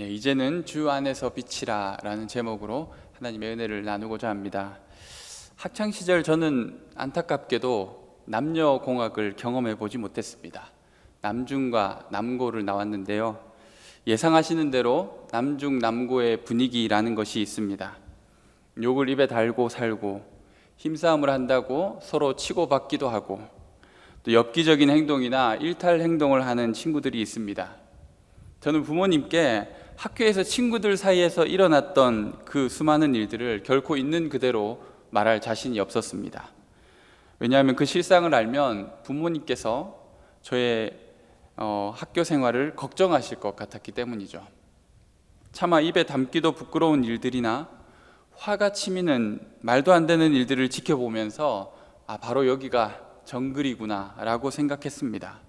이제는 주 안에서 빛이라 라는 제목으로 하나님의 은혜를 나누고자 합니다. 학창시절 저는 안타깝게도 남녀공학을 경험해 보지 못했습니다. 남중과 남고를 나왔는데요, 예상하시는 대로 남중 남고의 분위기라는 것이 있습니다. 욕을 입에 달고 살고 힘싸움을 한다고 서로 치고받기도 하고, 또 엽기적인 행동이나 일탈 행동을 하는 친구들이 있습니다. 저는 부모님께 학교에서 친구들 사이에서 일어났던 그 수많은 일들을 결코 있는 그대로 말할 자신이 없었습니다. 왜냐하면 그 실상을 알면 부모님께서 저의 학교 생활을 걱정하실 것 같았기 때문이죠. 차마 입에 담기도 부끄러운 일들이나 화가 치미는 말도 안 되는 일들을 지켜보면서 바로 여기가 정글이구나 라고 생각했습니다.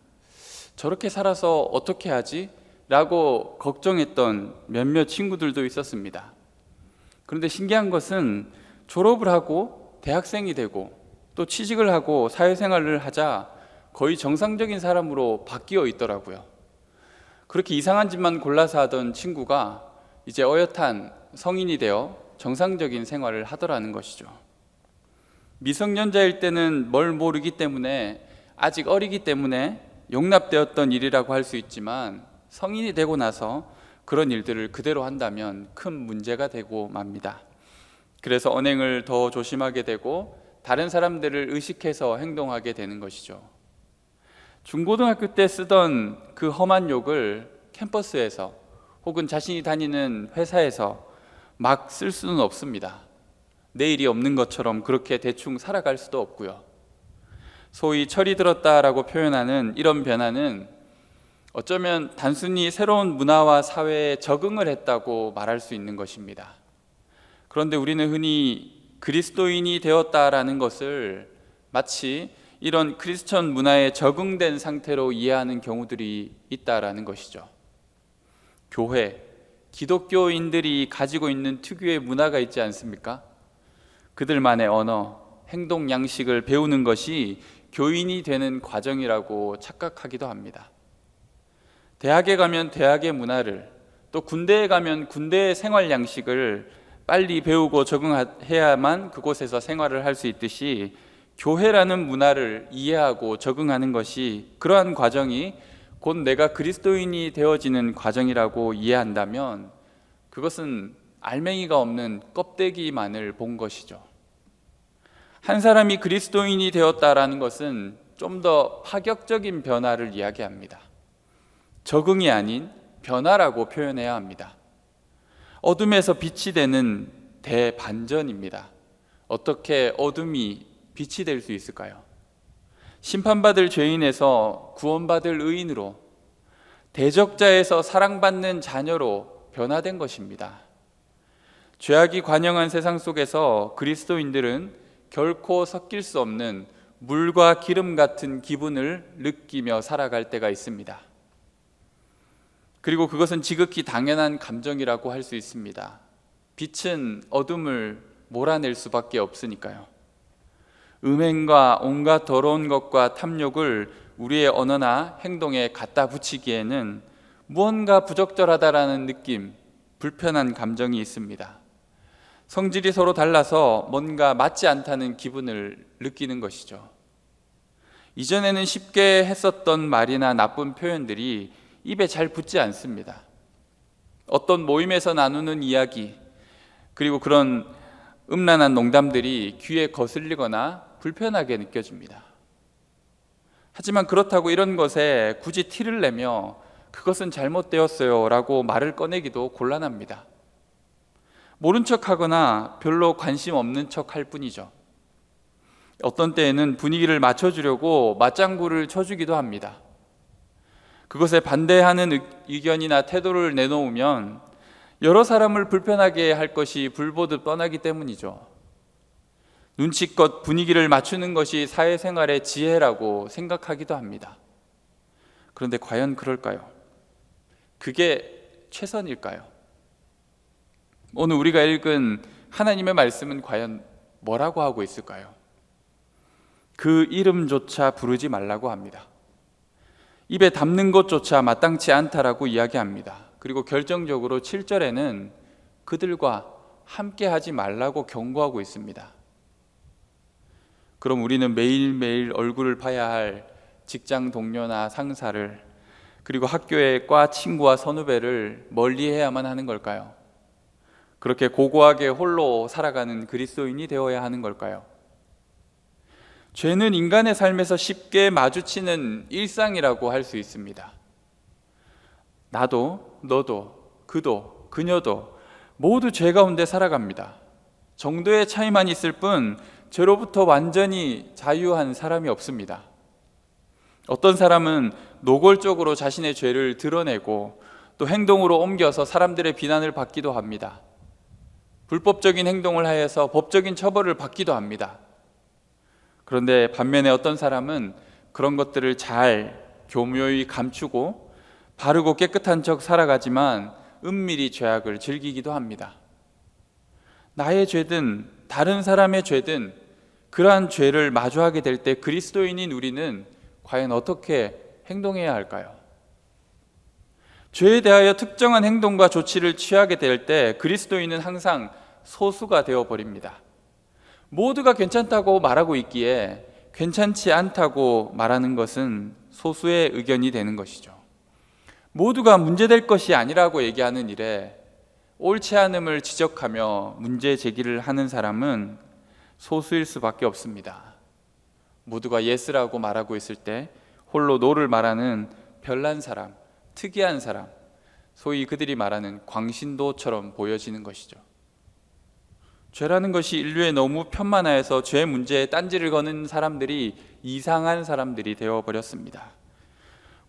저렇게 살아서 어떻게 하지? 라고 걱정했던 몇몇 친구들도 있었습니다. 그런데 신기한 것은 졸업을 하고 대학생이 되고 또 취직을 하고 사회생활을 하자 거의 정상적인 사람으로 바뀌어 있더라고요. 그렇게 이상한 짓만 골라서 하던 친구가 이제 어엿한 성인이 되어 정상적인 생활을 하더라는 것이죠. 미성년자일 때는 뭘 모르기 때문에, 아직 어리기 때문에 용납되었던 일이라고 할 수 있지만, 성인이 되고 나서 그런 일들을 그대로 한다면 큰 문제가 되고 맙니다. 그래서 언행을 더 조심하게 되고 다른 사람들을 의식해서 행동하게 되는 것이죠. 중고등학교 때 쓰던 그 험한 욕을 캠퍼스에서 혹은 자신이 다니는 회사에서 막 쓸 수는 없습니다. 내일이 없는 것처럼 그렇게 대충 살아갈 수도 없고요. 소위 철이 들었다라고 표현하는 이런 변화는 어쩌면 단순히 새로운 문화와 사회에 적응을 했다고 말할 수 있는 것입니다. 그런데 우리는 흔히 그리스도인이 되었다라는 것을 마치 이런 크리스천 문화에 적응된 상태로 이해하는 경우들이 있다라는 것이죠. 교회, 기독교인들이 가지고 있는 특유의 문화가 있지 않습니까? 그들만의 언어, 행동 양식을 배우는 것이 교인이 되는 과정이라고 착각하기도 합니다. 대학에 가면 대학의 문화를, 또 군대에 가면 군대의 생활 양식을 빨리 배우고 적응해야만 그곳에서 생활을 할 수 있듯이, 교회라는 문화를 이해하고 적응하는 것이, 그러한 과정이 곧 내가 그리스도인이 되어지는 과정이라고 이해한다면 그것은 알맹이가 없는 껍데기만을 본 것이죠. 한 사람이 그리스도인이 되었다라는 것은 좀 더 파격적인 변화를 이야기합니다. 적응이 아닌 변화라고 표현해야 합니다. 어둠에서 빛이 되는 대반전입니다. 어떻게 어둠이 빛이 될 수 있을까요? 심판받을 죄인에서 구원받을 의인으로, 대적자에서 사랑받는 자녀로 변화된 것입니다. 죄악이 관영한 세상 속에서 그리스도인들은 결코 섞일 수 없는 물과 기름 같은 기분을 느끼며 살아갈 때가 있습니다. 그리고 그것은 지극히 당연한 감정이라고 할 수 있습니다. 빛은 어둠을 몰아낼 수밖에 없으니까요. 음행과 온갖 더러운 것과 탐욕을 우리의 언어나 행동에 갖다 붙이기에는 무언가 부적절하다라는 느낌, 불편한 감정이 있습니다. 성질이 서로 달라서 뭔가 맞지 않다는 기분을 느끼는 것이죠. 이전에는 쉽게 했었던 말이나 나쁜 표현들이 입에 잘 붙지 않습니다. 어떤 모임에서 나누는 이야기, 그리고 그런 음란한 농담들이 귀에 거슬리거나 불편하게 느껴집니다. 하지만 그렇다고 이런 것에 굳이 티를 내며 그것은 잘못되었어요 라고 말을 꺼내기도 곤란합니다. 모른 척하거나 별로 관심 없는 척 할 뿐이죠. 어떤 때에는 분위기를 맞춰주려고 맞장구를 쳐주기도 합니다. 그것에 반대하는 의견이나 태도를 내놓으면 여러 사람을 불편하게 할 것이 불보듯 뻔하기 때문이죠. 눈치껏 분위기를 맞추는 것이 사회생활의 지혜라고 생각하기도 합니다. 그런데 과연 그럴까요? 그게 최선일까요? 오늘 우리가 읽은 하나님의 말씀은 과연 뭐라고 하고 있을까요? 그 이름조차 부르지 말라고 합니다. 입에 담는 것조차 마땅치 않다라고 이야기합니다. 그리고 결정적으로 7절에는 그들과 함께 하지 말라고 경고하고 있습니다. 그럼 우리는 매일매일 얼굴을 봐야 할 직장 동료나 상사를, 그리고 학교의 과 친구와 선후배를 멀리해야만 하는 걸까요? 그렇게 고고하게 홀로 살아가는 그리스도인이 되어야 하는 걸까요? 죄는 인간의 삶에서 쉽게 마주치는 일상이라고 할 수 있습니다. 나도, 너도, 그도, 그녀도 모두 죄 가운데 살아갑니다. 정도의 차이만 있을 뿐 죄로부터 완전히 자유한 사람이 없습니다. 어떤 사람은 노골적으로 자신의 죄를 드러내고 또 행동으로 옮겨서 사람들의 비난을 받기도 합니다. 불법적인 행동을 하여서 법적인 처벌을 받기도 합니다. 그런데 반면에 어떤 사람은 그런 것들을 잘 교묘히 감추고 바르고 깨끗한 척 살아가지만 은밀히 죄악을 즐기기도 합니다. 나의 죄든 다른 사람의 죄든 그러한 죄를 마주하게 될 때 그리스도인인 우리는 과연 어떻게 행동해야 할까요? 죄에 대하여 특정한 행동과 조치를 취하게 될 때 그리스도인은 항상 소수가 되어버립니다. 모두가 괜찮다고 말하고 있기에 괜찮지 않다고 말하는 것은 소수의 의견이 되는 것이죠. 모두가 문제될 것이 아니라고 얘기하는 일에 옳지 않음을 지적하며 문제 제기를 하는 사람은 소수일 수밖에 없습니다. 모두가 예스라고 말하고 있을 때 홀로 노를 말하는 별난 사람, 특이한 사람, 소위 그들이 말하는 광신도처럼 보여지는 것이죠. 죄라는 것이 인류에 너무 편만하여서 죄 문제에 딴지를 거는 사람들이 이상한 사람들이 되어버렸습니다.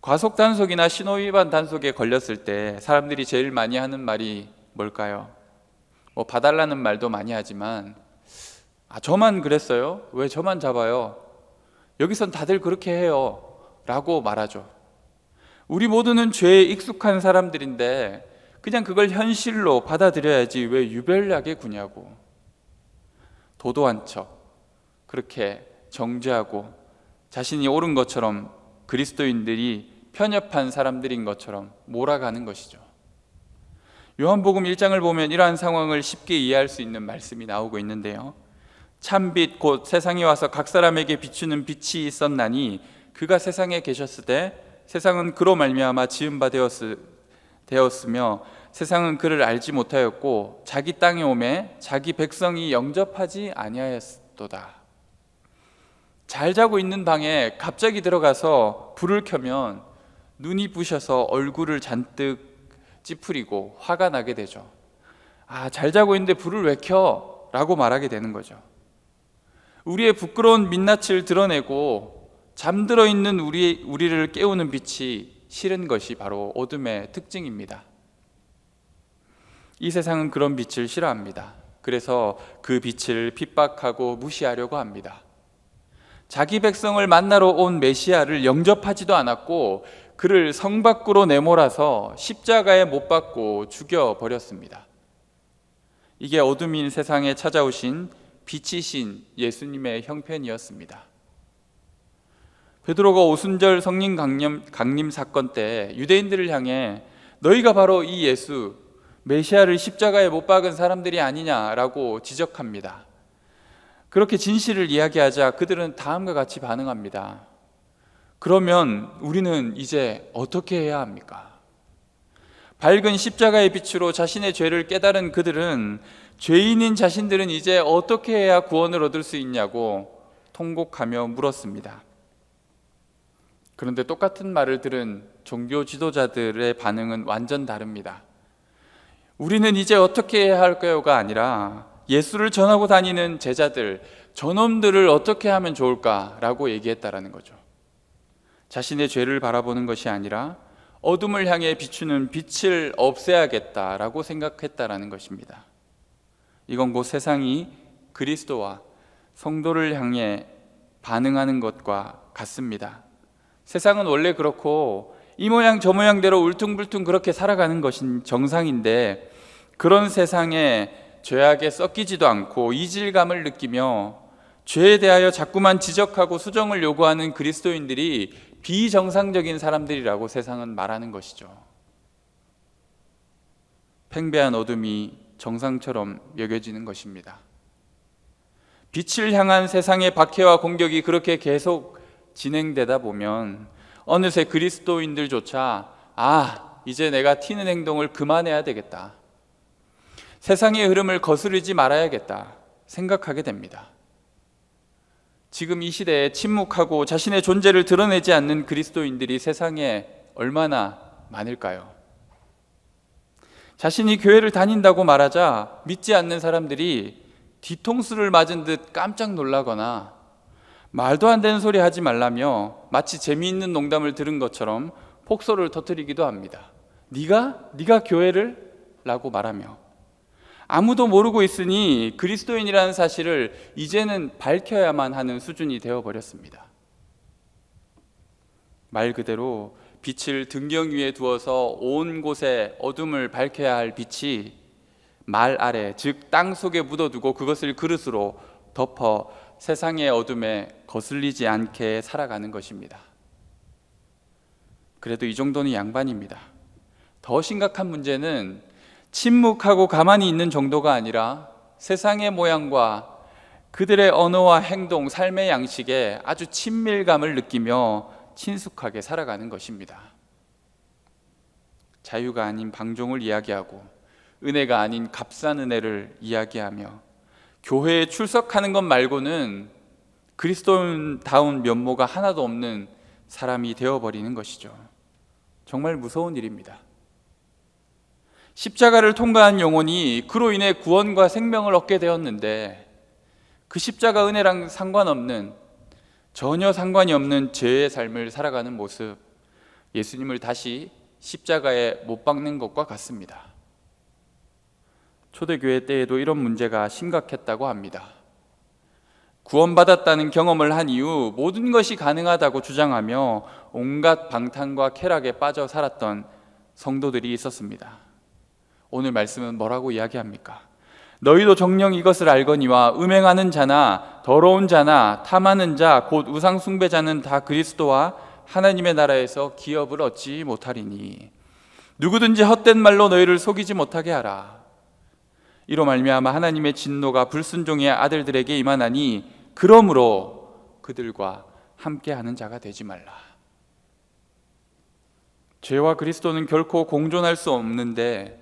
과속단속이나 신호위반 단속에 걸렸을 때 사람들이 제일 많이 하는 말이 뭘까요? 봐달라는 말도 많이 하지만 저만 그랬어요? 왜 저만 잡아요? 여기선 다들 그렇게 해요 라고 말하죠. 우리 모두는 죄에 익숙한 사람들인데 그냥 그걸 현실로 받아들여야지 왜 유별나게 구냐고. 도도한 척 그렇게 정죄하고 자신이 옳은 것처럼 그리스도인들이 편협한 사람들인 것처럼 몰아가는 것이죠. 요한복음 1장을 보면 이러한 상황을 쉽게 이해할 수 있는 말씀이 나오고 있는데요. 참빛 곧 세상에 와서 각 사람에게 비추는 빛이 있었나니 그가 세상에 계셨을 때 세상은 그로 말미암아 지은 바 되었으며 세상은 그를 알지 못하였고 자기 땅에 오매 자기 백성이 영접하지 아니하였도다. 잘 자고 있는 방에 갑자기 들어가서 불을 켜면 눈이 부셔서 얼굴을 잔뜩 찌푸리고 화가 나게 되죠. 잘 자고 있는데 불을 왜 켜? 라고 말하게 되는 거죠. 우리의 부끄러운 민낯을 드러내고 잠들어 있는 우리를 깨우는 빛이 싫은 것이 바로 어둠의 특징입니다. 이 세상은 그런 빛을 싫어합니다. 그래서 그 빛을 핍박하고 무시하려고 합니다. 자기 백성을 만나러 온 메시아를 영접하지도 않았고 그를 성 밖으로 내몰아서 십자가에 못 박고 죽여버렸습니다. 이게 어둠인 세상에 찾아오신 빛이신 예수님의 형편이었습니다. 베드로가 오순절 성령 강림 사건 때 유대인들을 향해 너희가 바로 이 예수 메시아를 십자가에 못 박은 사람들이 아니냐라고 지적합니다. 그렇게 진실을 이야기하자 그들은 다음과 같이 반응합니다. 그러면 우리는 이제 어떻게 해야 합니까? 밝은 십자가의 빛으로 자신의 죄를 깨달은 그들은 죄인인 자신들은 이제 어떻게 해야 구원을 얻을 수 있냐고 통곡하며 물었습니다. 그런데 똑같은 말을 들은 종교 지도자들의 반응은 완전 다릅니다. 우리는 이제 어떻게 해야 할까요가 아니라 예수를 전하고 다니는 제자들, 저놈들을 어떻게 하면 좋을까라고 얘기했다라는 거죠. 자신의 죄를 바라보는 것이 아니라 어둠을 향해 비추는 빛을 없애야겠다라고 생각했다라는 것입니다. 이건 곧 세상이 그리스도와 성도를 향해 반응하는 것과 같습니다. 세상은 원래 그렇고 이 모양 저 모양대로 울퉁불퉁 그렇게 살아가는 것이 정상인데 그런 세상에 죄악에 섞이지도 않고 이질감을 느끼며 죄에 대하여 자꾸만 지적하고 수정을 요구하는 그리스도인들이 비정상적인 사람들이라고 세상은 말하는 것이죠. 팽배한 어둠이 정상처럼 여겨지는 것입니다. 빛을 향한 세상의 박해와 공격이 그렇게 계속 진행되다 보면 어느새 그리스도인들조차 이제 내가 튀는 행동을 그만해야 되겠다, 세상의 흐름을 거스르지 말아야겠다 생각하게 됩니다. 지금 이 시대에 침묵하고 자신의 존재를 드러내지 않는 그리스도인들이 세상에 얼마나 많을까요? 자신이 교회를 다닌다고 말하자 믿지 않는 사람들이 뒤통수를 맞은 듯 깜짝 놀라거나 말도 안 되는 소리 하지 말라며 마치 재미있는 농담을 들은 것처럼 폭소를 터뜨리기도 합니다. 네가 교회를? 라고 말하며 아무도 모르고 있으니 그리스도인이라는 사실을 이제는 밝혀야만 하는 수준이 되어버렸습니다. 말 그대로 빛을 등경 위에 두어서 온 곳에 어둠을 밝혀야 할 빛이 말 아래, 즉 땅 속에 묻어두고 그것을 그릇으로 덮어 세상의 어둠에 거슬리지 않게 살아가는 것입니다. 그래도 이 정도는 양반입니다. 더 심각한 문제는 침묵하고 가만히 있는 정도가 아니라 세상의 모양과 그들의 언어와 행동, 삶의 양식에 아주 친밀감을 느끼며 친숙하게 살아가는 것입니다. 자유가 아닌 방종을 이야기하고 은혜가 아닌 값싼 은혜를 이야기하며 교회에 출석하는 것 말고는 그리스도인다운 면모가 하나도 없는 사람이 되어버리는 것이죠. 정말 무서운 일입니다. 십자가를 통과한 영혼이 그로 인해 구원과 생명을 얻게 되었는데 그 십자가 은혜랑 전혀 상관이 없는 죄의 삶을 살아가는 모습, 예수님을 다시 십자가에 못 박는 것과 같습니다. 초대교회 때에도 이런 문제가 심각했다고 합니다. 구원받았다는 경험을 한 이후 모든 것이 가능하다고 주장하며 온갖 방탕과 쾌락에 빠져 살았던 성도들이 있었습니다. 오늘 말씀은 뭐라고 이야기합니까? 너희도 정녕 이것을 알거니와 음행하는 자나 더러운 자나 탐하는 자 곧 우상 숭배자는 다 그리스도와 하나님의 나라에서 기업을 얻지 못하리니 누구든지 헛된 말로 너희를 속이지 못하게 하라. 이로 말미암아 하나님의 진노가 불순종의 아들들에게 임하나니 그러므로 그들과 함께하는 자가 되지 말라. 죄와 그리스도는 결코 공존할 수 없는데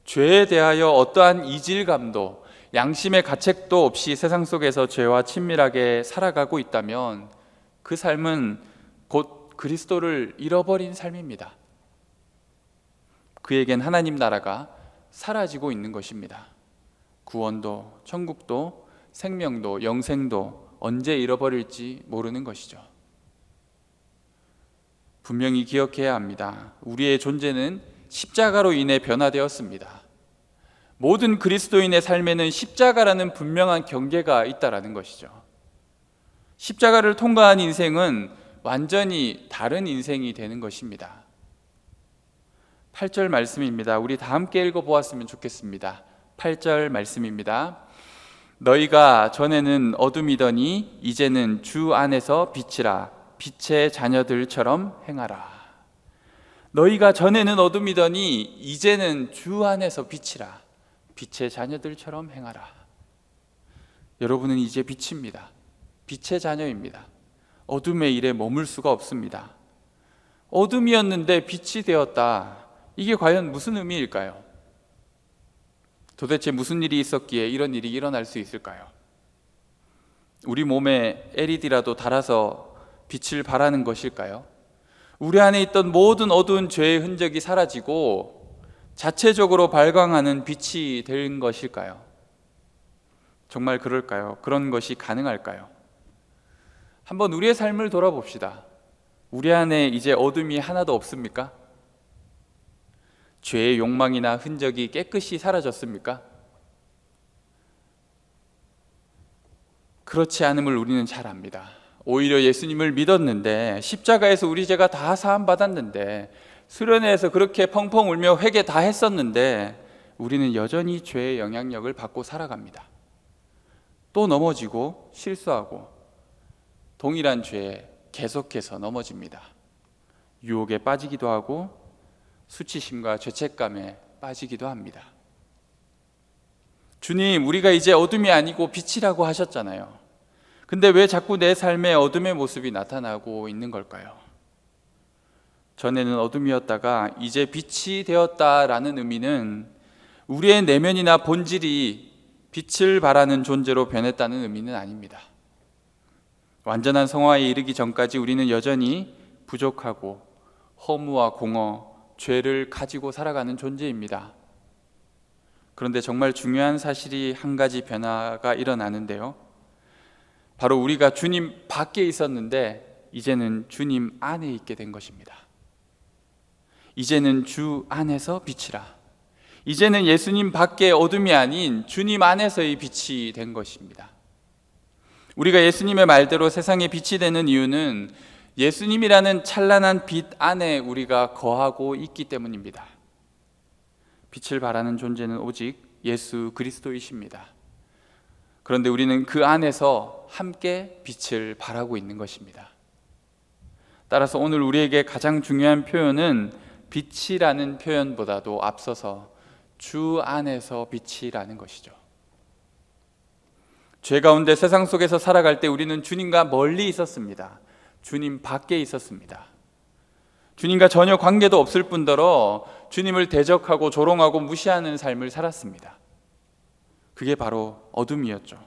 죄에 대하여 어떠한 이질감도 양심의 가책도 없이 세상 속에서 죄와 친밀하게 살아가고 있다면 그 삶은 곧 그리스도를 잃어버린 삶입니다. 그에겐 하나님 나라가 사라지고 있는 것입니다. 구원도 천국도 생명도 영생도 언제 잃어버릴지 모르는 것이죠. 분명히 기억해야 합니다. 우리의 존재는 십자가로 인해 변화되었습니다. 모든 그리스도인의 삶에는 십자가라는 분명한 경계가 있다라는 것이죠. 십자가를 통과한 인생은 완전히 다른 인생이 되는 것입니다. 8절 말씀입니다. 우리 다 함께 읽어보았으면 좋겠습니다. 8절 말씀입니다. 너희가 전에는 어둠이더니 이제는 주 안에서 빛이라. 빛의 자녀들처럼 행하라. 너희가 전에는 어둠이더니 이제는 주 안에서 빛이라. 빛의 자녀들처럼 행하라. 여러분은 이제 빛입니다. 빛의 자녀입니다. 어둠의 일에 머물 수가 없습니다. 어둠이었는데 빛이 되었다. 이게 과연 무슨 의미일까요? 도대체 무슨 일이 있었기에 이런 일이 일어날 수 있을까요? 우리 몸에 LED라도 달아서 빛을 발하는 것일까요? 우리 안에 있던 모든 어두운 죄의 흔적이 사라지고 자체적으로 발광하는 빛이 된 것일까요? 정말 그럴까요? 그런 것이 가능할까요? 한번 우리의 삶을 돌아봅시다. 우리 안에 이제 어둠이 하나도 없습니까? 죄의 욕망이나 흔적이 깨끗이 사라졌습니까? 그렇지 않음을 우리는 잘 압니다. 오히려 예수님을 믿었는데 십자가에서 우리 죄가 다 사함 받았는데 수련회에서 그렇게 펑펑 울며 회개 다 했었는데 우리는 여전히 죄의 영향력을 받고 살아갑니다. 또 넘어지고 실수하고 동일한 죄에 계속해서 넘어집니다. 유혹에 빠지기도 하고 수치심과 죄책감에 빠지기도 합니다. 주님, 우리가 이제 어둠이 아니고 빛이라고 하셨잖아요. 근데 왜 자꾸 내 삶에 어둠의 모습이 나타나고 있는 걸까요? 전에는 어둠이었다가 이제 빛이 되었다라는 의미는 우리의 내면이나 본질이 빛을 발하는 존재로 변했다는 의미는 아닙니다. 완전한 성화에 이르기 전까지 우리는 여전히 부족하고 허무와 공허, 죄를 가지고 살아가는 존재입니다. 그런데 정말 중요한 사실이 한 가지 변화가 일어나는데요. 바로 우리가 주님 밖에 있었는데 이제는 주님 안에 있게 된 것입니다. 이제는 주 안에서 빛이라. 이제는 예수님 밖에 어둠이 아닌 주님 안에서의 빛이 된 것입니다. 우리가 예수님의 말대로 세상에 빛이 되는 이유는 예수님이라는 찬란한 빛 안에 우리가 거하고 있기 때문입니다. 빛을 발하는 존재는 오직 예수 그리스도이십니다. 그런데 우리는 그 안에서 함께 빛을 발하고 있는 것입니다. 따라서 오늘 우리에게 가장 중요한 표현은 빛이라는 표현보다도 앞서서 주 안에서 빛이라는 것이죠. 죄 가운데 세상 속에서 살아갈 때 우리는 주님과 멀리 있었습니다. 주님 밖에 있었습니다. 주님과 전혀 관계도 없을 뿐더러 주님을 대적하고 조롱하고 무시하는 삶을 살았습니다. 그게 바로 어둠이었죠.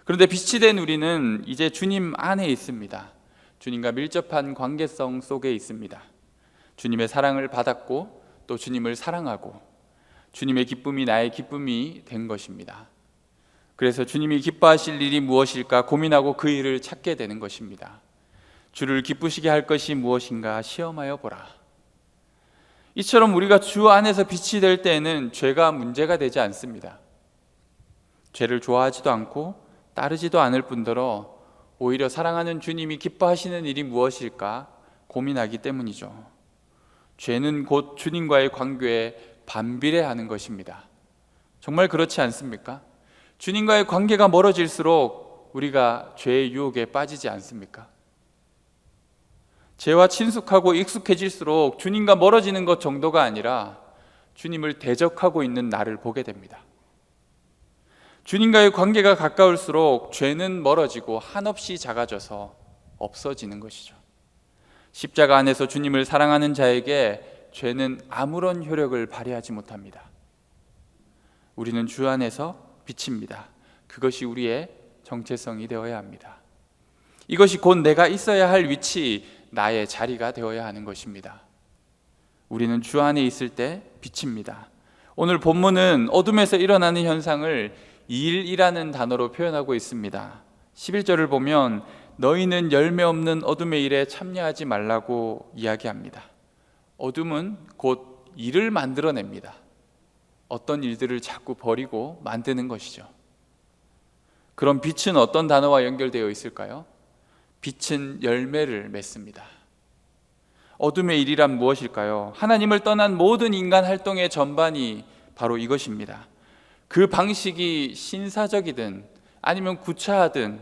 그런데 빛이 된 우리는 이제 주님 안에 있습니다. 주님과 밀접한 관계성 속에 있습니다. 주님의 사랑을 받았고 또 주님을 사랑하고 주님의 기쁨이 나의 기쁨이 된 것입니다. 그래서 주님이 기뻐하실 일이 무엇일까 고민하고 그 일을 찾게 되는 것입니다. 주를 기쁘시게 할 것이 무엇인가 시험하여 보라. 이처럼 우리가 주 안에서 빛이 될 때에는 죄가 문제가 되지 않습니다. 죄를 좋아하지도 않고 따르지도 않을 뿐더러 오히려 사랑하는 주님이 기뻐하시는 일이 무엇일까 고민하기 때문이죠. 죄는 곧 주님과의 관계에 반비례하는 것입니다. 정말 그렇지 않습니까? 주님과의 관계가 멀어질수록 우리가 죄의 유혹에 빠지지 않습니까? 죄와 친숙하고 익숙해질수록 주님과 멀어지는 것 정도가 아니라 주님을 대적하고 있는 나를 보게 됩니다. 주님과의 관계가 가까울수록 죄는 멀어지고 한없이 작아져서 없어지는 것이죠. 십자가 안에서 주님을 사랑하는 자에게 죄는 아무런 효력을 발휘하지 못합니다. 우리는 주 안에서 빛입니다. 그것이 우리의 정체성이 되어야 합니다. 이것이 곧 내가 있어야 할 위치, 나의 자리가 되어야 하는 것입니다. 우리는 주 안에 있을 때 빛입니다. 오늘 본문은 어둠에서 일어나는 현상을 일이라는 단어로 표현하고 있습니다. 11절을 보면 너희는 열매 없는 어둠의 일에 참여하지 말라고 이야기합니다. 어둠은 곧 일을 만들어냅니다. 어떤 일들을 자꾸 버리고 만드는 것이죠. 그럼 빛은 어떤 단어와 연결되어 있을까요? 빛은 열매를 맺습니다. 어둠의 일이란 무엇일까요? 하나님을 떠난 모든 인간 활동의 전반이 바로 이것입니다. 그 방식이 신사적이든 아니면 구차하든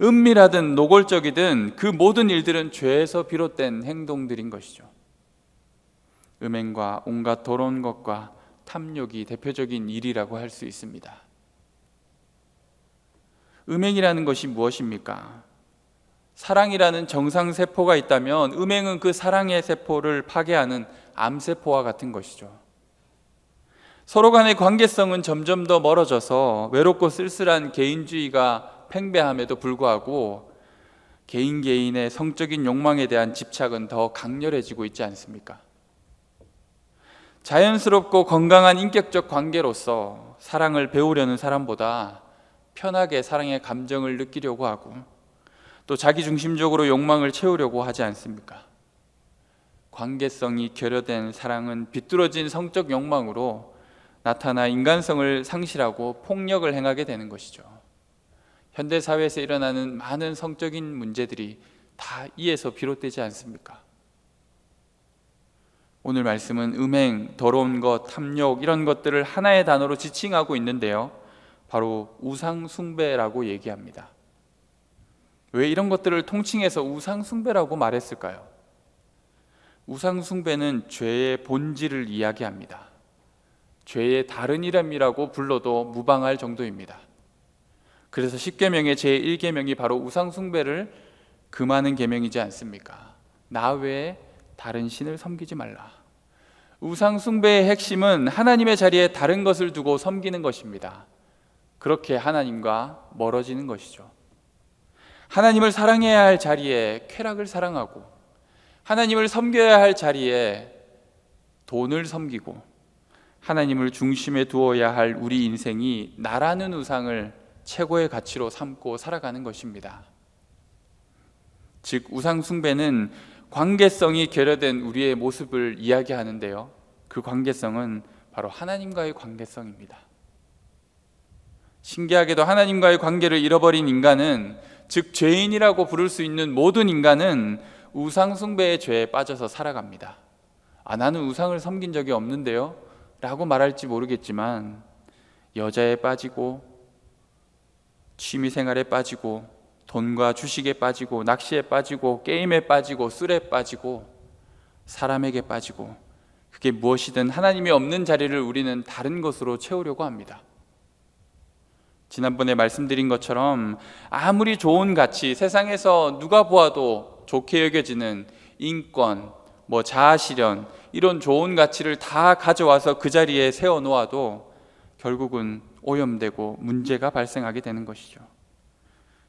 은밀하든 노골적이든 그 모든 일들은 죄에서 비롯된 행동들인 것이죠. 음행과 온갖 더러운 것과 탐욕이 대표적인 일이라고 할 수 있습니다. 음행이라는 것이 무엇입니까? 사랑이라는 정상세포가 있다면 음행은 그 사랑의 세포를 파괴하는 암세포와 같은 것이죠. 서로 간의 관계성은 점점 더 멀어져서 외롭고 쓸쓸한 개인주의가 팽배함에도 불구하고 개인의 성적인 욕망에 대한 집착은 더 강렬해지고 있지 않습니까? 자연스럽고 건강한 인격적 관계로서 사랑을 배우려는 사람보다 편하게 사랑의 감정을 느끼려고 하고 또 자기중심적으로 욕망을 채우려고 하지 않습니까? 관계성이 결여된 사랑은 비뚤어진 성적 욕망으로 나타나 인간성을 상실하고 폭력을 행하게 되는 것이죠. 현대사회에서 일어나는 많은 성적인 문제들이 다 이에서 비롯되지 않습니까? 오늘 말씀은 음행, 더러운 것, 탐욕 이런 것들을 하나의 단어로 지칭하고 있는데요. 바로 우상숭배라고 얘기합니다. 왜 이런 것들을 통칭해서 우상숭배라고 말했을까요? 우상숭배는 죄의 본질을 이야기합니다. 죄의 다른 이름이라고 불러도 무방할 정도입니다. 그래서 10계명의 제1계명이 바로 우상숭배를 금하는 계명이지 않습니까? 나 외에 다른 신을 섬기지 말라. 우상숭배의 핵심은 하나님의 자리에 다른 것을 두고 섬기는 것입니다. 그렇게 하나님과 멀어지는 것이죠. 하나님을 사랑해야 할 자리에 쾌락을 사랑하고, 하나님을 섬겨야 할 자리에 돈을 섬기고, 하나님을 중심에 두어야 할 우리 인생이 나라는 우상을 최고의 가치로 삼고 살아가는 것입니다. 즉, 우상숭배는 관계성이 결여된 우리의 모습을 이야기하는데요, 그 관계성은 바로 하나님과의 관계성입니다. 신기하게도 하나님과의 관계를 잃어버린 인간은, 즉 죄인이라고 부를 수 있는 모든 인간은 우상숭배의 죄에 빠져서 살아갑니다. 나는 우상을 섬긴 적이 없는데요 라고 말할지 모르겠지만, 여자에 빠지고 취미생활에 빠지고 돈과 주식에 빠지고 낚시에 빠지고 게임에 빠지고 술에 빠지고 사람에게 빠지고, 그게 무엇이든 하나님이 없는 자리를 우리는 다른 것으로 채우려고 합니다. 지난번에 말씀드린 것처럼 아무리 좋은 가치, 세상에서 누가 보아도 좋게 여겨지는 인권, 자아실현, 이런 좋은 가치를 다 가져와서 그 자리에 세워놓아도 결국은 오염되고 문제가 발생하게 되는 것이죠.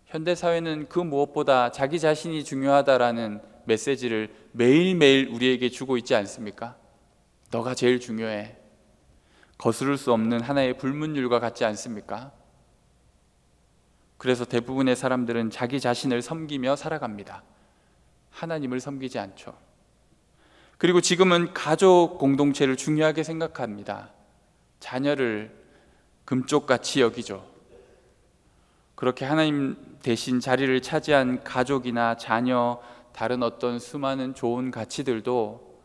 현대사회는 그 무엇보다 자기 자신이 중요하다라는 메시지를 매일매일 우리에게 주고 있지 않습니까? 너가 제일 중요해. 거스를 수 없는 하나의 불문율과 같지 않습니까? 그래서 대부분의 사람들은 자기 자신을 섬기며 살아갑니다. 하나님을 섬기지 않죠. 그리고 지금은 가족 공동체를 중요하게 생각합니다. 자녀를 금쪽같이 여기죠. 그렇게 하나님 대신 자리를 차지한 가족이나 자녀, 다른 어떤 수많은 좋은 가치들도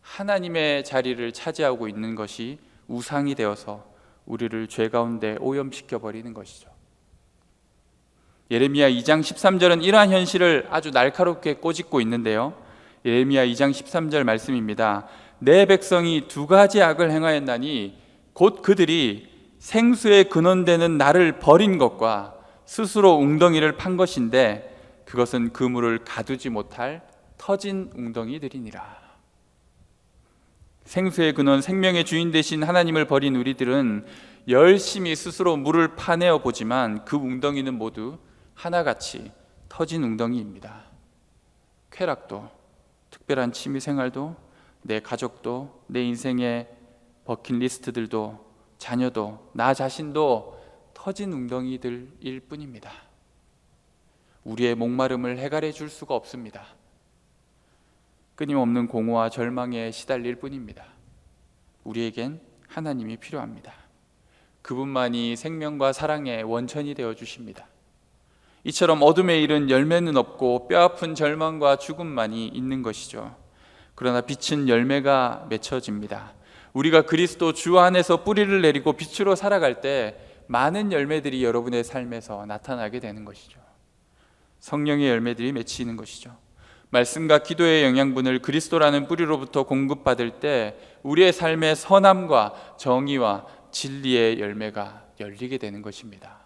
하나님의 자리를 차지하고 있는 것이 우상이 되어서 우리를 죄 가운데 오염시켜 버리는 것이죠. 예레미야 2장 13절은 이러한 현실을 아주 날카롭게 꼬집고 있는데요, 예레미야 2장 13절 말씀입니다. 내 백성이 두 가지 악을 행하였나니 곧 그들이 생수의 근원되는 나를 버린 것과 스스로 웅덩이를 판 것인데, 그것은 그물을 가두지 못할 터진 웅덩이들이니라. 생수의 근원, 생명의 주인 되신 하나님을 버린 우리들은 열심히 스스로 물을 파내어 보지만 그 웅덩이는 모두 하나같이 터진 웅덩이입니다. 쾌락도, 특별한 취미생활도, 내 가족도, 내 인생의 버킷리스트들도, 자녀도, 나 자신도 터진 웅덩이들일 뿐입니다. 우리의 목마름을 해결해 줄 수가 없습니다. 끊임없는 공허와 절망에 시달릴 뿐입니다. 우리에겐 하나님이 필요합니다. 그분만이 생명과 사랑의 원천이 되어 주십니다. 이처럼 어둠에 이른 열매는 없고 뼈아픈 절망과 죽음만이 있는 것이죠. 그러나 빛은 열매가 맺혀집니다. 우리가 그리스도 주 안에서 뿌리를 내리고 빛으로 살아갈 때 많은 열매들이 여러분의 삶에서 나타나게 되는 것이죠. 성령의 열매들이 맺히는 것이죠. 말씀과 기도의 영양분을 그리스도라는 뿌리로부터 공급받을 때 우리의 삶의 선함과 정의와 진리의 열매가 열리게 되는 것입니다.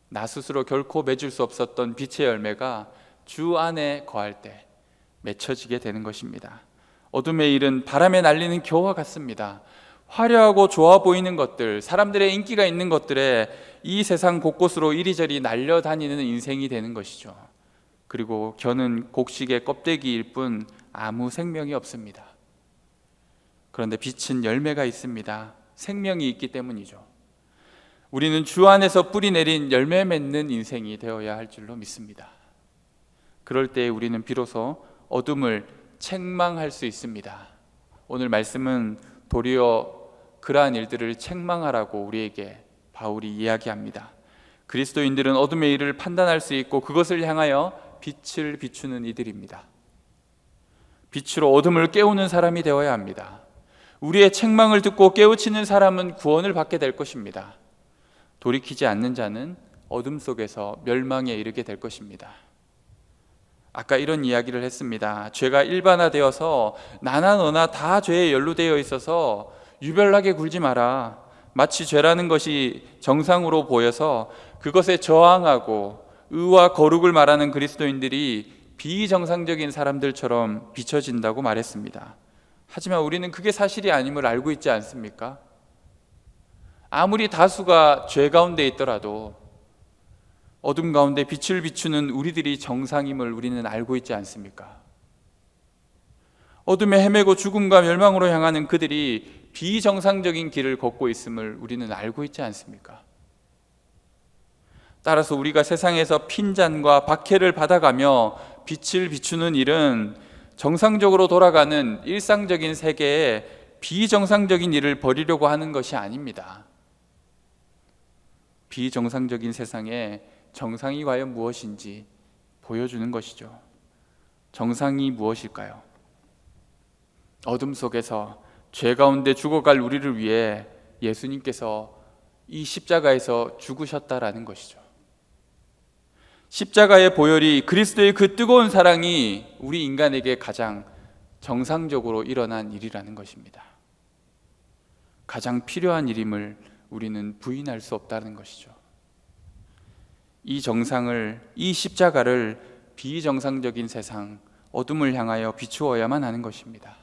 나 스스로 결코 맺을 수 없었던 빛의 열매가 주 안에 거할 때 맺혀지게 되는 것입니다. 어둠에 이른 바람에 날리는 겨와 같습니다. 화려하고 좋아 보이는 것들, 사람들의 인기가 있는 것들에 이 세상 곳곳으로 이리저리 날려다니는 인생이 되는 것이죠. 그리고 겨는 곡식의 껍데기일 뿐 아무 생명이 없습니다. 그런데 빛은 열매가 있습니다. 생명이 있기 때문이죠. 우리는 주 안에서 뿌리 내린 열매 맺는 인생이 되어야 할 줄로 믿습니다. 그럴 때 우리는 비로소 어둠을 책망할 수 있습니다. 오늘 말씀은 도리어 그러한 일들을 책망하라고 우리에게 바울이 이야기합니다. 그리스도인들은 어둠의 일을 판단할 수 있고 그것을 향하여 빛을 비추는 이들입니다. 빛으로 어둠을 깨우는 사람이 되어야 합니다. 우리의 책망을 듣고 깨우치는 사람은 구원을 받게 될 것입니다. 돌이키지 않는 자는 어둠 속에서 멸망에 이르게 될 것입니다. 아까 이런 이야기를 했습니다. 죄가 일반화되어서 나나 너나 다 죄에 연루되어 있어서 유별나게 굴지 마라. 마치 죄라는 것이 정상으로 보여서 그것에 저항하고 의와 거룩을 말하는 그리스도인들이 비정상적인 사람들처럼 비춰진다고 말했습니다. 하지만 우리는 그게 사실이 아님을 알고 있지 않습니까? 아무리 다수가 죄 가운데 있더라도 어둠 가운데 빛을 비추는 우리들이 정상임을 우리는 알고 있지 않습니까? 어둠에 헤매고 죽음과 멸망으로 향하는 그들이 비정상적인 길을 걷고 있음을 우리는 알고 있지 않습니까? 따라서 우리가 세상에서 핀잔과 박해를 받아가며 빛을 비추는 일은 정상적으로 돌아가는 일상적인 세계에 비정상적인 일을 벌이려고 하는 것이 아닙니다. 비정상적인 세상에 정상이 과연 무엇인지 보여주는 것이죠. 정상이 무엇일까요? 어둠 속에서 죄 가운데 죽어갈 우리를 위해 예수님께서 이 십자가에서 죽으셨다라는 것이죠. 십자가의 보혈이, 그리스도의 그 뜨거운 사랑이 우리 인간에게 가장 정상적으로 일어난 일이라는 것입니다. 가장 필요한 일임을 우리는 부인할 수 없다는 것이죠. 이 정상을, 이 십자가를 비정상적인 세상, 어둠을 향하여 비추어야만 하는 것입니다.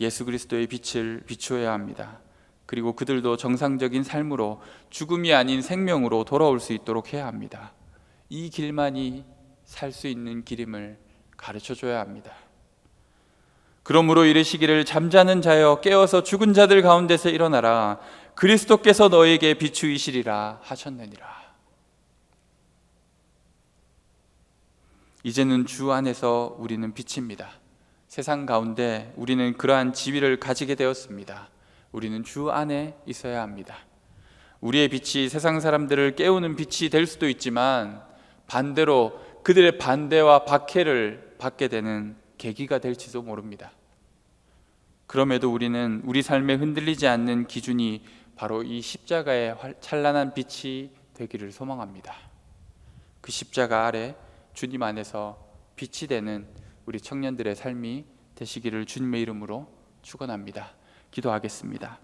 예수 그리스도의 빛을 비추어야 합니다. 그리고 그들도 정상적인 삶으로, 죽음이 아닌 생명으로 돌아올 수 있도록 해야 합니다. 이 길만이 살 수 있는 길임을 가르쳐줘야 합니다. 그러므로 이르시기를 잠자는 자여 깨어서 죽은 자들 가운데서 일어나라. 그리스도께서 너에게 비추이시리라 하셨느니라. 이제는 주 안에서 우리는 빛입니다. 세상 가운데 우리는 그러한 지위를 가지게 되었습니다. 우리는 주 안에 있어야 합니다. 우리의 빛이 세상 사람들을 깨우는 빛이 될 수도 있지만 반대로 그들의 반대와 박해를 받게 되는 계기가 될지도 모릅니다. 그럼에도 우리는 우리 삶에 흔들리지 않는 기준이 바로 이 십자가의 찬란한 빛이 되기를 소망합니다. 그 십자가 아래 주님 안에서 빛이 되는 우리 청년들의 삶이 되시기를 주님의 이름으로 축원합니다. 기도하겠습니다.